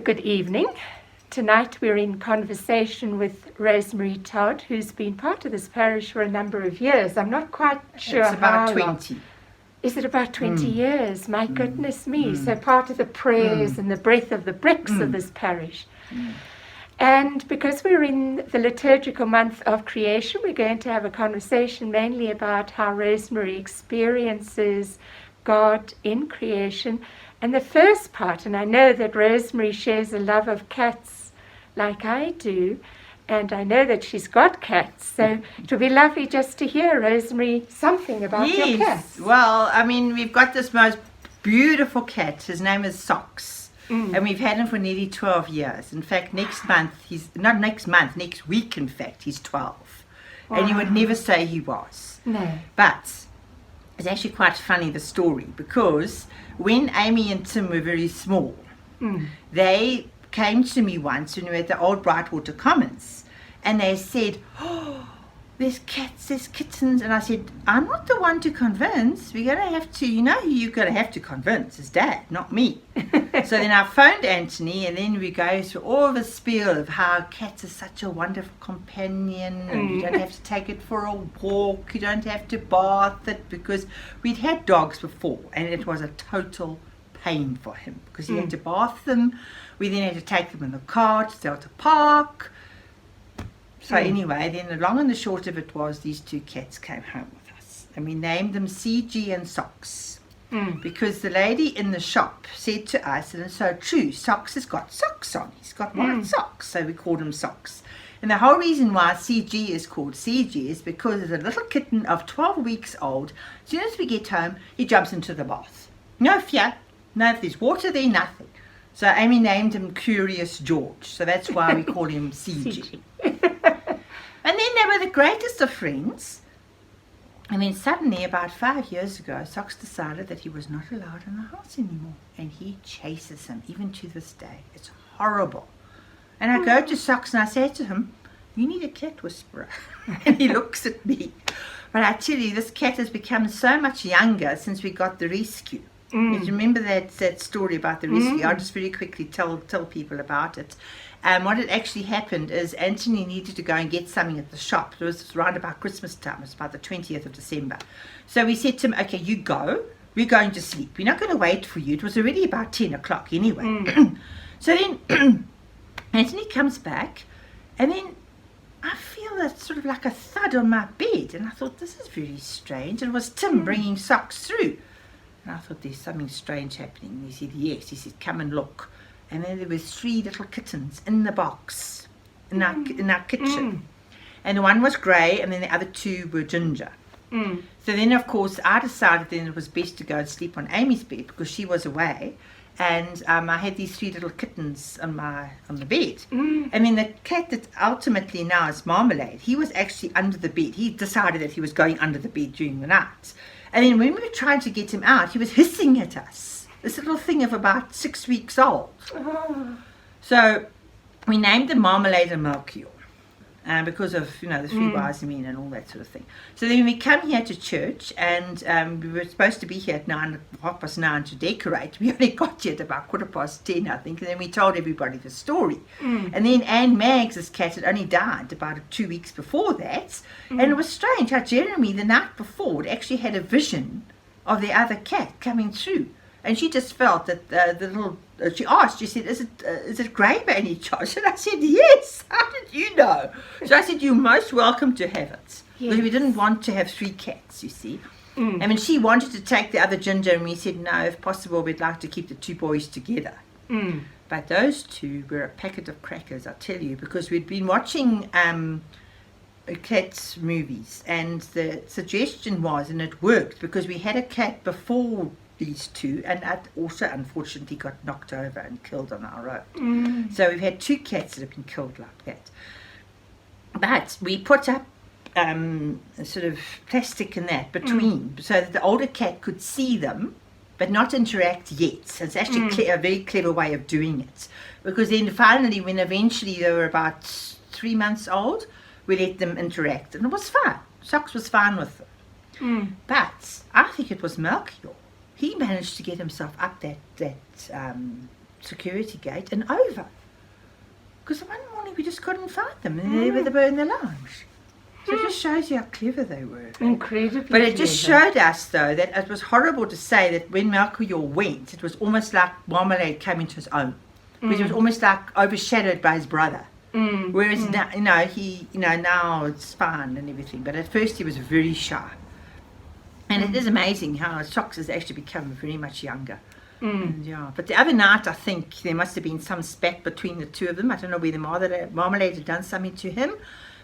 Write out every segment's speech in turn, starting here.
good evening. Tonight we're in conversation with Rosemary Tod, who's been part of this parish for a number of years. I'm not quite sure It's about how 20. long. Is it about 20 years? My goodness me. So part of the prayers and the breath of the bricks of this parish. And because we're in the liturgical month of creation, we're going to have a conversation mainly about how Rosemary experiences God in creation. And the first part, and I know that Rosemary shares a love of cats like I do, and I know that she's got cats, so it would be lovely just to hear, Rosemary, something about your cats. Well, I mean, we've got this most beautiful cat. His name is Socks. And we've had him for nearly 12 years. In fact, next week, in fact, he's 12. Wow. And you would never say he was. No. But it's actually quite funny, the story, because when Amy and Tim were very small, they came to me once when we were at the old Brightwater Commons, and they said, "Oh, there's cats, there's kittens." And I said, "I'm not the one to convince. We're going to have to, you're going to have to convince his dad, not me." So then I phoned Anthony, and then we go through all the spiel of how cats are such a wonderful companion, and you don't have to take it for a walk, you don't have to bath it, because we'd had dogs before, and it was a total pain for him, because he had to bath them. We then had to take them in the car to Delta Park. So anyway, then the long and the short of it was these two cats came home with us, and we named them CG and Socks, because the lady in the shop said to us, and it's so true, Socks has got socks on. He's got white socks, so we called him Socks. And the whole reason why CG is called CG is because there's a little kitten of 12 weeks old. As soon as we get home, he jumps into the bath. No fear, no, if there's water there, nothing. So Amy named him Curious George, so that's why we call him CG. And then they were the greatest of friends. And then suddenly, about 5 years ago, Socks decided that he was not allowed in the house anymore. And he chases him, even to this day. It's horrible. And I go to Socks and I say to him, "You need a cat whisperer." And he looks at me. But I tell you, this cat has become so much younger since we got the rescue. You remember that story about the rescue? I'll just very quickly tell people about it. What had actually happened is Anthony needed to go and get something at the shop. It was around about Christmas time. It was about the 20th of December. So we said to him, "Okay, you go. We're going to sleep. We're not going to wait for you." It was already about 10 o'clock anyway. So then Anthony comes back, and then I feel a sort of like a thud on my bed. And I thought, this is very strange. And it was Tim bringing Socks through. And I thought, there's something strange happening. And he said, yes. He said, "Come and look." And then there were 3 little kittens in the box in our kitchen. And one was grey, and then the other 2 were ginger. So then, of course, I decided then it was best to go and sleep on Amy's bed because she was away. And I had these 3 little kittens on the bed. And then the cat that ultimately now is Marmalade, he was actually under the bed. He decided that he was going under the bed during the night. And then when we were trying to get him out, he was hissing at us. This little thing of about 6 weeks old. So we named them Marmalade and Melchior. Because of, the 3 wise men and all that sort of thing. So then we come here to church, and we were supposed to be here at 9:30 to decorate. We only got here at about 10:15, I think, and then we told everybody the story. And then Anne Maggs's cat had only died about 2 weeks before that, and it was strange how Jeremy, the night before, actually had a vision of the other cat coming through. And she just felt that the little, she asked, she said, is it grey by any chance? And I said, yes. How did you know? So I said, you're most welcome to have it. Because we didn't want to have 3 cats, you see. And when she wanted to take the other ginger, and we said, no, if possible, we'd like to keep the 2 boys together. But those 2 were a packet of crackers, I tell you, because we'd been watching cats movies. And the suggestion was, and it worked, because we had a cat before these 2, and that also unfortunately got knocked over and killed on our road. So we've had 2 cats that have been killed like that. But we put up sort of plastic and that between, so that the older cat could see them but not interact yet. So it's actually a very clever way of doing it, because then finally, when eventually they were about 3 months old, we let them interact, and it was fine. Socks was fine with them. But I think it was Melchior. He managed to get himself up that security gate and over. Because one morning we just couldn't find them, and they were in the lounge. So it just shows you how clever they were. Incredibly But it just clever. showed us, though, that it was horrible to say that when Melchior went, it was almost like Marmalade came into his own. Because he was almost like overshadowed by his brother. Whereas now, now it's fine and everything. But at first he was very shy. And it is amazing how Socks has actually become very much younger. And, yeah, but the other night I think there must have been some spat between the two of them. I don't know whether Marmalade had done something to him,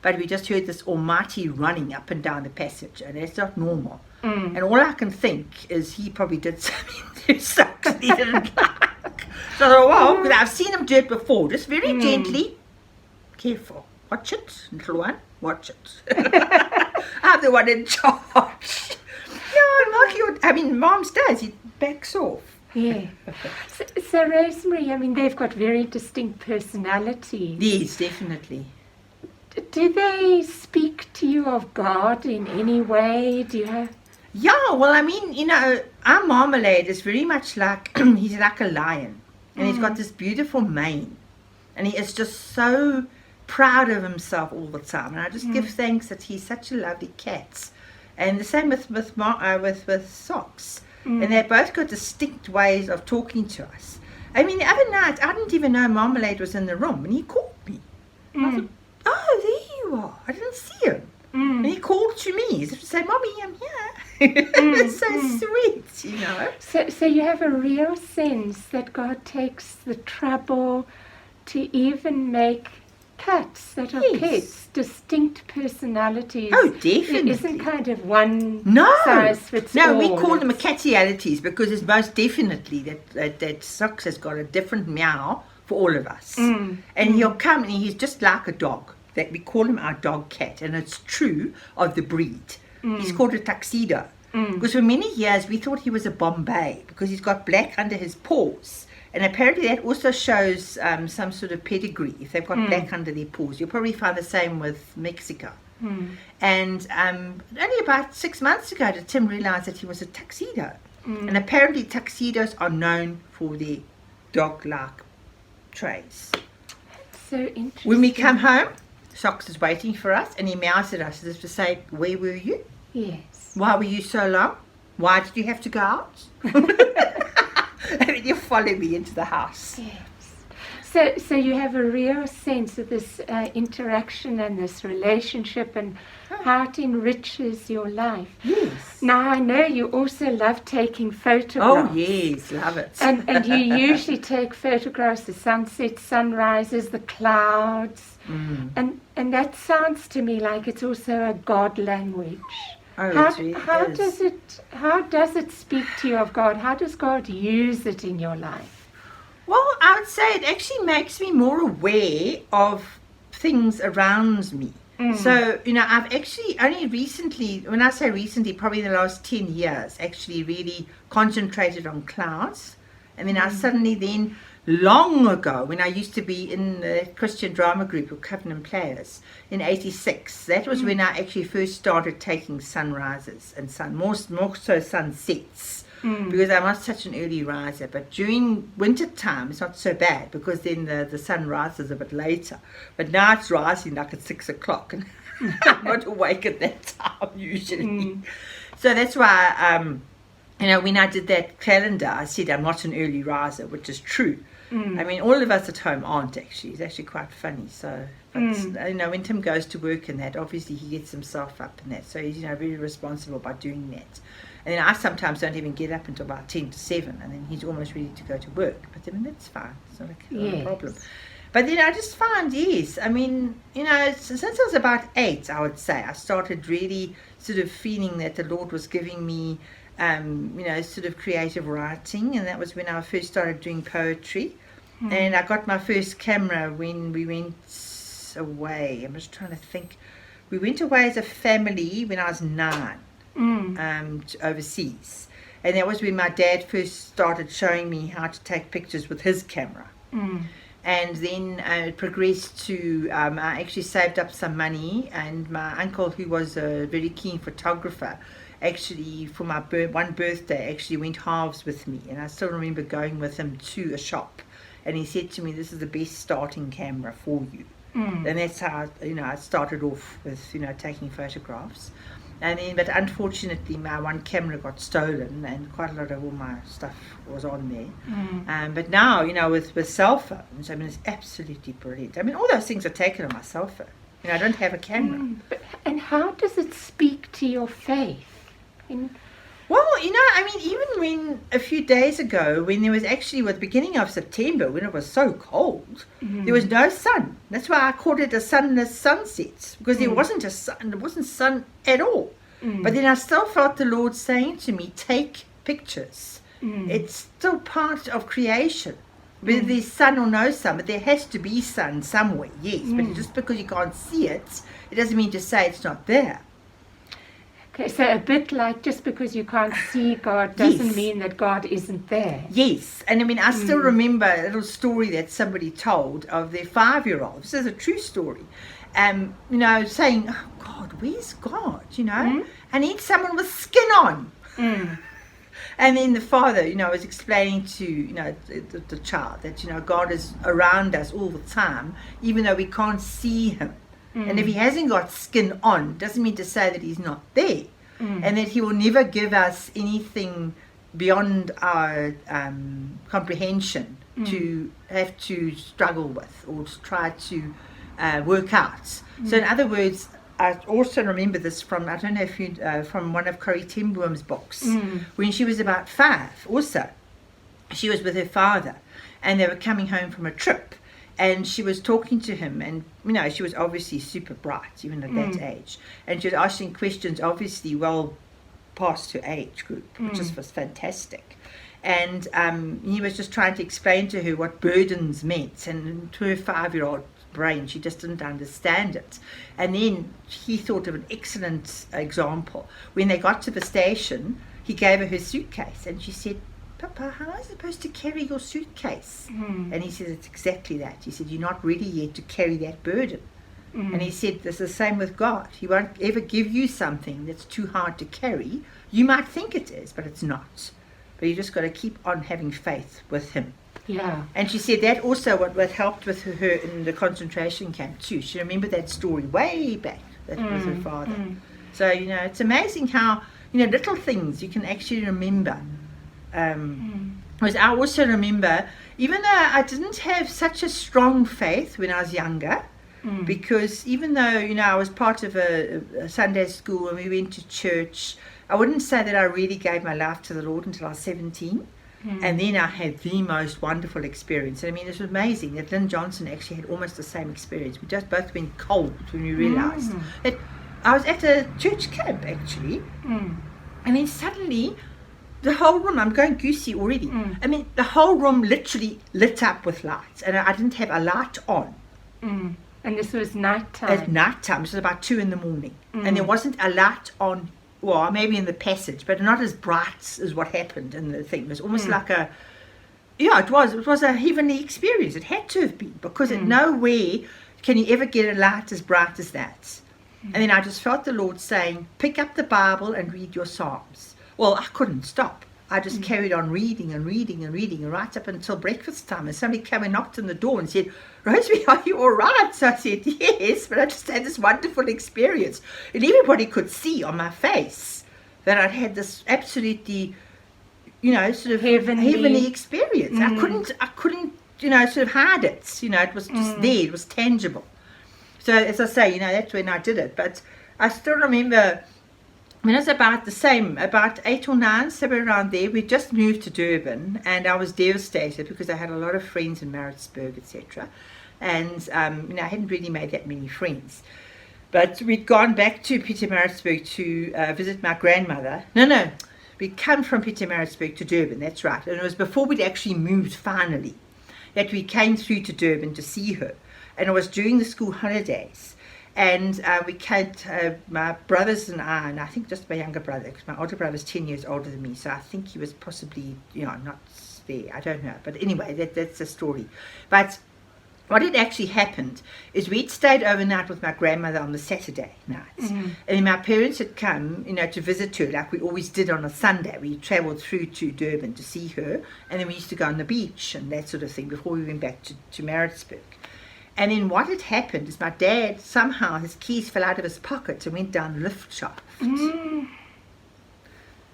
but we just heard this almighty running up and down the passage, and that's not normal. And all I can think is he probably did something to Socks he didn't like. So I thought, well, because I've seen him do it before, just very gently. Careful, watch it, little one, watch it. I'm the one in charge. Mom's does. He backs off. Yeah. So Rosemary, I mean, they've got very distinct personalities. Yes, definitely. Do they speak to you of God in any way? Do you have... Yeah, well, I mean, our Marmalade is very much like, he's like a lion. And he's got this beautiful mane. And he is just so proud of himself all the time. And I just give thanks that he's such a lovely cat. And the same with Socks. And they both got distinct ways of talking to us. I mean, the other night, I didn't even know Marmalade was in the room, and he called me. I thought, oh, there you are. I didn't see him. And he called to me as if to say, Mommy, I'm here. It's so sweet, So you have a real sense that God takes the trouble to even make cats that are pets, distinct personalities. Oh, definitely. It isn't kind of one No, size fits all. no, we call them cattialities because it's most definitely that Socks has got a different meow for all of us. And he'll come and he's just like a dog. That we call him our dog cat, and it's true of the breed. He's called a tuxedo. Because for many years we thought he was a Bombay because he's got black under his paws. And apparently that also shows some sort of pedigree. If they've got black under their paws, you'll probably find the same with Mexico. And only about 6 months ago did Tim realize that he was a tuxedo. And apparently tuxedos are known for their dog-like traits. So interesting. When we come home, Socks is waiting for us, and he meows at us as if to say, where were you? Yes. Why were you so long? Why did you have to go out? And then you follow me into the house. Yes. So you have a real sense of this interaction and this relationship and how it enriches your life. Yes. Now I know you also love taking photographs. Oh yes, love it. And you usually take photographs, the sunsets, sunrises, the clouds. And that sounds to me like it's also a God language. Oh, How does it speak to you of God? How does God use it in your life? Well, I would say it actually makes me more aware of things around me. So, I've actually only recently, when I say recently, probably in the last 10 years, actually really concentrated on clouds. And then I suddenly then, long ago, when I used to be in the Christian drama group of Covenant Players in 86, that was when I actually first started taking sunrises and more so sunsets. Because I'm not such an early riser, but during winter time it's not so bad because then the sun rises a bit later. But now it's rising like at 6 o'clock, and I'm not awake at that time usually. So that's why when I did that calendar, I said I'm not an early riser, which is true. I mean, all of us at home aren't actually. It's actually quite funny. So, but when Tim goes to work and that, obviously he gets himself up and that. So he's very responsible by doing that. And then I sometimes don't even get up until about 10 to 7, and then he's almost ready to go to work. But I mean, that's fine. It's not a problem. But then I just find, since I was about 8, I would say, I started really sort of feeling that the Lord was giving me, sort of creative writing. And that was when I first started doing poetry. And I got my first camera when we went away. I'm just trying to think. We went away as a family when I was 9. Overseas, and that was when my dad first started showing me how to take pictures with his camera. And then it progressed to I actually saved up some money, and my uncle, who was a very keen photographer, actually for my one birthday actually went halves with me, and I still remember going with him to a shop and he said to me, "This is the best starting camera for you." And that's how I started off with taking photographs. And then, but unfortunately, my one camera got stolen, and quite a lot of all my stuff was on there. But now, with cell phones, I mean, it's absolutely brilliant. I mean, all those things are taken on my cell phone. I don't have a camera. And how does it speak to your faith? Well, I mean, even when a few days ago, when there was actually, the beginning of September, when it was so cold, there was no sun. That's why I called it a sunless sunset, because there wasn't a sun, it wasn't sun at all. But then I still felt the Lord saying to me, take pictures. It's still part of creation. Whether there's sun or no sun, but there has to be sun somewhere, yes. But just because you can't see it, it doesn't mean to say it's not there. Okay, so a bit like just because you can't see God doesn't mean that God isn't there. Yes, and I mean, I still remember a little story that somebody told of their 5-year-old. This is a true story. Saying, "Oh God, where's God?" And then someone with skin on. And then the father, was explaining to, the child that, God is around us all the time, even though we can't see him. And if he hasn't got skin on, doesn't mean to say that he's not there. And that he will never give us anything beyond our comprehension to have to struggle with or to try to work out. So in other words, I also remember this from, I don't know if you, from one of Corrie ten Boom's books, when she was about 5 also. She was with her father, and they were coming home from a trip. And she was talking to him, and she was obviously super bright, even at that age. And she was asking questions, obviously well past her age group, which was fantastic. And he was just trying to explain to her what burdens meant, and to her 5-year-old brain, she just didn't understand it. And then he thought of an excellent example. When they got to the station, he gave her suitcase, and she said, "Papa, how am I supposed to carry your suitcase?" And he said, "It's exactly that." He said, "You're not ready yet to carry that burden." And he said, "It's the same with God. He won't ever give you something that's too hard to carry. You might think it is, but it's not. But you just got to keep on having faith with him." Yeah. And she said that also what helped with her in the concentration camp too. She remembered that story way back with her father. So, it's amazing how, little things you can actually remember. Because I also remember, even though I didn't have such a strong faith when I was younger, because even though, I was part of a Sunday school and we went to church, I wouldn't say that I really gave my life to the Lord until I was 17. And then I had the most wonderful experience. And I mean, it was amazing that Lynn Johnson actually had almost the same experience. We just both went cold when we realized that I was at a church camp, actually. And then suddenly, the whole room, I'm going goosey already. I mean, the whole room literally lit up with lights. And I didn't have a light on. And this was nighttime. At nighttime. It was about 2 a.m. And there wasn't a light on. Well, maybe in the passage, but not as bright as what happened in the thing. It was almost like it was a heavenly experience. It had to have been, because at nowhere can you ever get a light as bright as that. And then I just felt the Lord saying, pick up the Bible and read your Psalms. Well, I couldn't stop. I just carried on reading and reading and reading right up until breakfast time. And somebody came and knocked on the door and said, "Rosemary, are you all right?" So I said, "Yes," but I just had this wonderful experience. And everybody could see on my face that I'd had this absolutely, sort of heavenly experience. I couldn't, sort of hide it. It was just there. It was tangible. So as I say, that's when I did it. But I still remember, when I was about the same, about 8 or 9, somewhere around there, we just moved to Durban, and I was devastated because I had a lot of friends in Maritzburg, etc. And, I hadn't really made that many friends. But we'd gone back to Pietermaritzburg to visit my grandmother. No, we'd come from Pietermaritzburg to Durban, that's right. And it was before we'd actually moved finally that we came through to Durban to see her. And it was during the school holidays. And we came, my brothers and I think just my younger brother, because my older brother was 10 years older than me, so I think he was possibly, not there, I don't know. But anyway, that's the story. But what had actually happened is we'd stayed overnight with my grandmother on the Saturday night. And then my parents had come, to visit her like we always did on a Sunday. We travelled through to Durban to see her, and then we used to go on the beach and that sort of thing before we went back to Maritzburg. And then what had happened is my dad, somehow his keys fell out of his pocket and went down the lift shaft.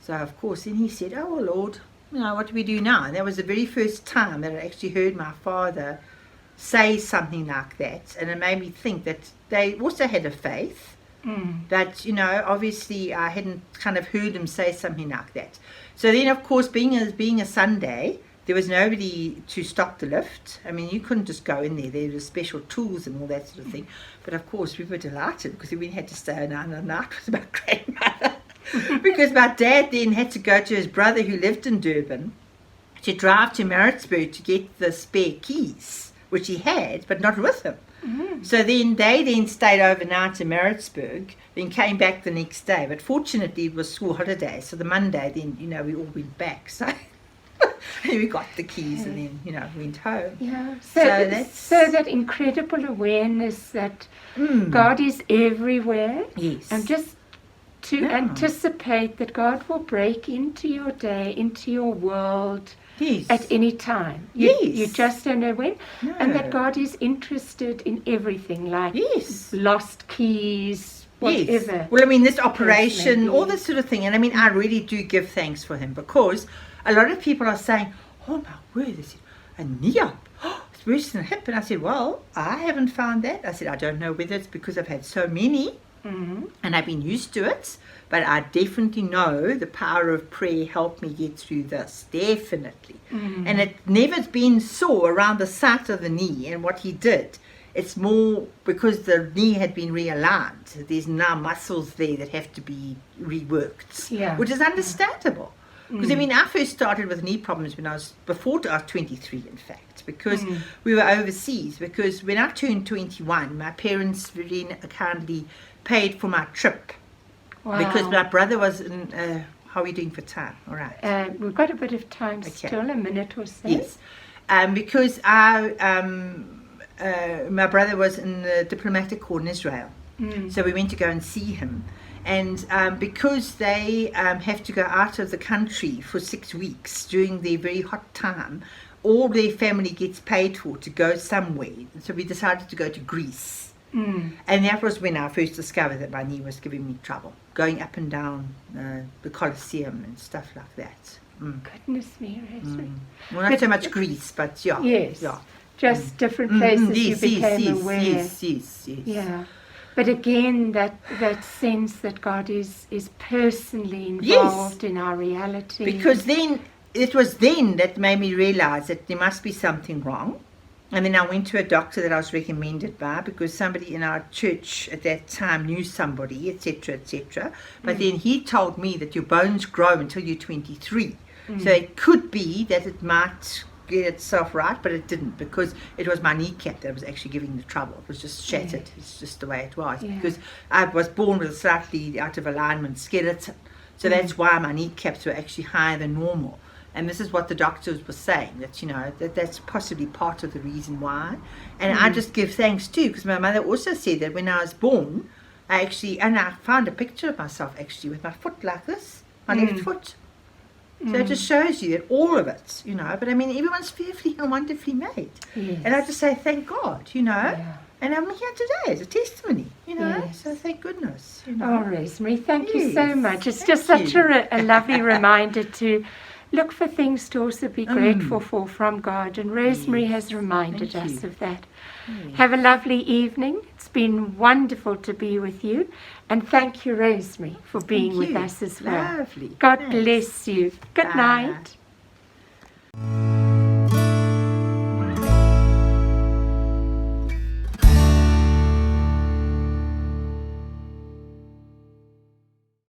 So of course then he said, oh Lord, what do we do now? And that was the very first time that I actually heard my father say something like that, and it made me think that they also had a faith, but obviously I hadn't kind of heard him say something like that. So then of course being a Sunday, there was nobody to stop the lift. I mean, you couldn't just go in there were special tools and all that sort of thing, but of course we were delighted because we had to stay another night with my grandmother because my dad then had to go to his brother who lived in Durban to drive to Maritzburg to get the spare keys, which he had, but not with him. So then they stayed overnight in Maritzburg, then came back the next day. But fortunately, it was school holiday, so the Monday, then, we all went back. So we got the keys and then, went home. Yeah. So that incredible awareness that God is everywhere. Yes. And just to anticipate that God will break into your day, into your world, yes, at any time. You just don't know when. No. And that God is interested in everything, like lost keys, whatever. Yes. Well, I mean, this operation, all this sort of thing. And I mean, I really do give thanks for him, because a lot of people are saying, oh my word, they said, a knee up. It's worse than a hip. And I said, well, I haven't found that. I said, I don't know whether it's because I've had so many and I've been used to it. But I definitely know the power of prayer helped me get through this, definitely. And it never been sore around the side of the knee. And what he did, it's more because the knee had been realigned. There's now muscles there that have to be reworked, which is understandable. Because, I mean, I first started with knee problems before I was 23, in fact, because we were overseas. Because when I turned 21, my parents very kindly paid for my trip. Wow. Because my brother was in, how are we doing for time? All right. We've got a bit of time still, a minute or so. Yes. Because my brother was in the diplomatic corps in Israel. So we went to go and see him. And because they have to go out of the country for 6 weeks during their very hot time, all their family gets paid for to go somewhere. So we decided to go to Greece. And that was when I first discovered that my knee was giving me trouble, going up and down the Colosseum and stuff like that. Goodness me, Rosemary. Well, not so much Greece, but just different places you became aware. Yes. Yeah. But again, that sense that God is personally involved in our reality. Because then, it was then that made me realize that there must be something wrong. And then I went to a doctor that I was recommended by, because somebody in our church at that time knew somebody, etc., etc. But then he told me that your bones grow until you're 23. So it could be that it might get itself right, but it didn't, because it was my kneecap that was actually giving the trouble. It was just shattered. It's just the way it was, because I was born with a slightly out of alignment skeleton. So that's why my kneecaps were actually higher than normal. And this is what the doctors were saying, that that's possibly part of the reason why. And I just give thanks too, because my mother also said that when I was born, I found a picture of myself actually with my foot like this, my left foot. So it just shows you that all of it, but I mean, everyone's fearfully and wonderfully made. Yes. And I just say, thank God, and I'm here today as a testimony, so thank goodness. Oh, Rosemary, thank you so much. It's just such a lovely reminder to look for things to also be grateful for from God. And Rosemary has reminded us of that. Have a lovely evening. It's been wonderful to be with you. And thank you, Rosemary, for being with us as well. Lovely. God bless you. Good night.